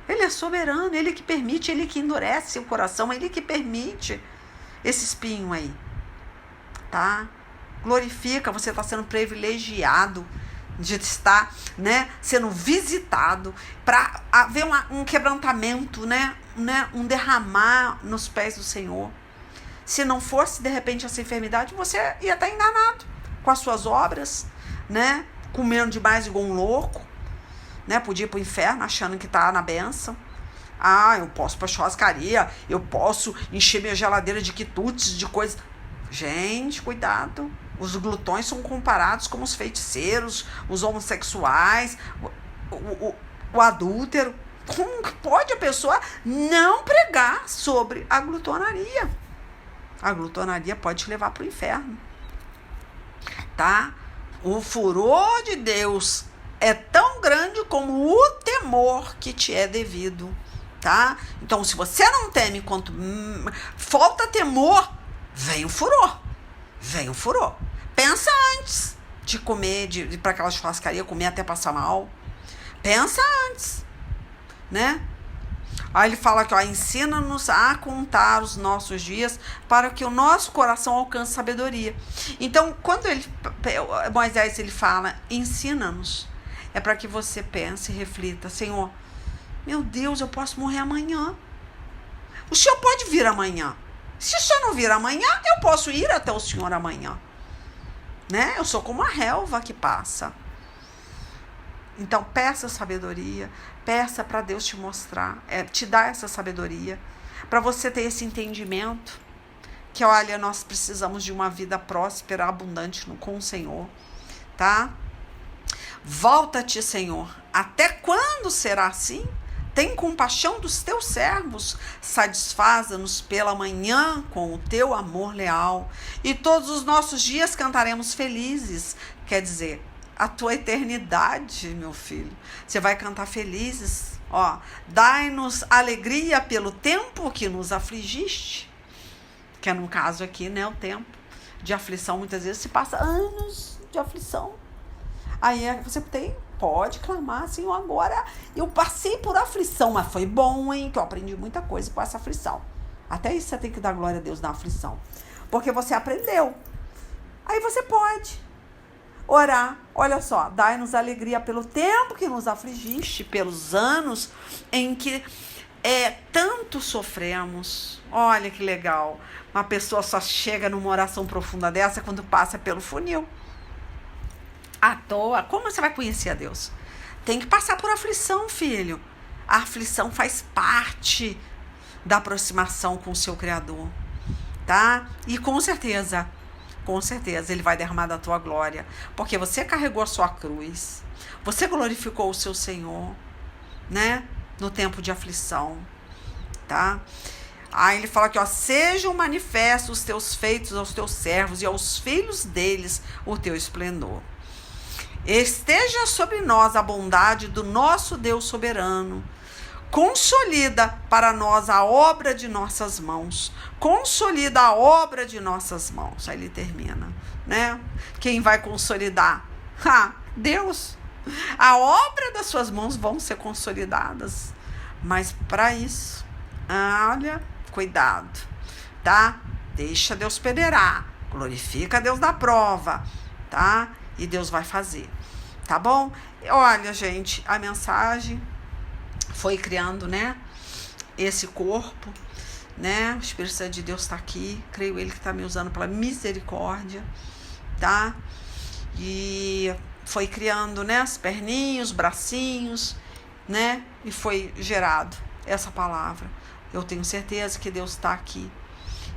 [SPEAKER 1] Ele é soberano, Ele que permite, Ele que endurece o coração, Ele que permite esse espinho aí, tá? Glorifica, você está sendo privilegiado de estar, né, sendo visitado, para haver um quebrantamento, né, um derramar nos pés do Senhor. Se não fosse, de repente, essa enfermidade, você ia estar enganado com as suas obras, né, comendo demais igual um louco, né, podia ir para o inferno achando que está na bênção. Ah, eu posso ir para a churrascaria, eu posso encher minha geladeira de quitutes, de coisas. Gente, cuidado. Os glutões são comparados como os feiticeiros, os homossexuais, o adúltero. Como que pode a pessoa não pregar sobre a glutonaria? A glutonaria pode te levar para o inferno, tá? O furor de Deus é tão grande como o temor que te é devido, tá? Então, se você não teme quanto falta temor, vem o furor. Vem o furor. Pensa antes de comer, de ir para aquela churrascaria, comer até passar mal. Pensa antes, né? Aí ele fala aqui, ó, ensina-nos a contar os nossos dias para que o nosso coração alcance sabedoria. Então, quando Moisés ele fala, ensina-nos, é para que você pense e reflita, Senhor, meu Deus, eu posso morrer amanhã. O Senhor pode vir amanhã. Se o Senhor não vir amanhã, eu posso ir até o Senhor amanhã. Né? Eu sou como a relva que passa. Então, peça sabedoria, peça para Deus te mostrar, te dar essa sabedoria, para você ter esse entendimento que, olha, nós precisamos de uma vida próspera, abundante com o Senhor, tá? Volta-te, Senhor. Até quando será assim? Tem compaixão dos teus servos, satisfaza-nos pela manhã com o teu amor leal, e todos os nossos dias cantaremos felizes. Quer dizer, a tua eternidade, meu filho, você vai cantar felizes. Ó, dai-nos alegria pelo tempo que nos afligiste, que é no caso aqui, né, o tempo de aflição. Muitas vezes se passa anos de aflição. Aí você pode clamar, Senhor, agora eu passei por aflição, mas foi bom, hein, que eu aprendi muita coisa com essa aflição. Até isso você tem que dar glória a Deus na aflição, porque você aprendeu. Aí você pode orar, olha só, dai-nos alegria pelo tempo que nos afligiste, pelos anos em que tanto sofremos. Olha que legal, uma pessoa só chega numa oração profunda dessa quando passa pelo funil. À toa, como você vai conhecer a Deus? Tem que passar por aflição, filho. A aflição faz parte da aproximação com o seu Criador, tá? E com certeza com certeza Ele vai derramar da tua glória, porque você carregou a sua cruz, você glorificou o seu Senhor, né? No tempo de aflição, tá? Aí ele fala aqui, ó, sejam manifestos os teus feitos aos teus servos e aos filhos deles o teu esplendor. Esteja sobre nós a bondade do nosso Deus soberano. Consolida para nós a obra de nossas mãos. Consolida a obra de nossas mãos. Aí ele termina, né? Quem vai consolidar? Deus. A obra das suas mãos vão ser consolidadas. Mas para isso, olha, cuidado, tá? Deixa Deus peneirar. Glorifica Deus na prova, tá? E Deus vai fazer, tá bom? Olha, gente, a mensagem foi criando, né? Esse corpo, né? O Espírito Santo de Deus está aqui. Creio Ele que está me usando pela misericórdia, tá? E foi criando, né? As perninhas, os bracinhos, né? E foi gerado essa palavra. Eu tenho certeza que Deus está aqui.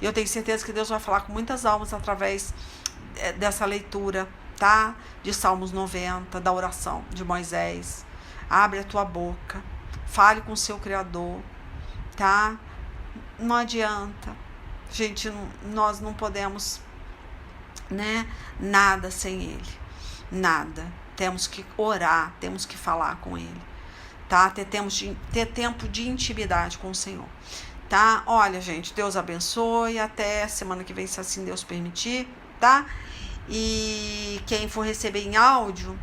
[SPEAKER 1] Eu tenho certeza que Deus vai falar com muitas almas através dessa leitura, tá? De Salmos 90, da oração de Moisés. Abre a tua boca, fale com o seu Criador, tá? Não adianta, gente, nós não podemos, né? Nada sem Ele, nada. Temos que orar, temos que falar com Ele, tá? Ter tempo de intimidade com o Senhor, tá? Olha, gente, Deus abençoe, até semana que vem, se assim Deus permitir, tá? E quem for receber em áudio,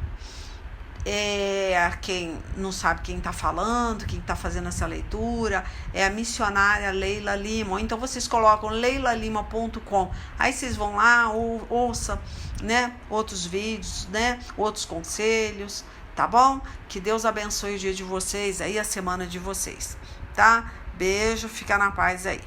[SPEAKER 1] quem não sabe quem está falando, quem está fazendo essa leitura, é a missionária Leila Lima. Ou então vocês colocam leilalima.com, aí vocês vão lá, ouçam, né, outros vídeos, né, outros conselhos, tá bom? Que Deus abençoe o dia de vocês aí, a semana de vocês, tá? Beijo, fica na paz aí.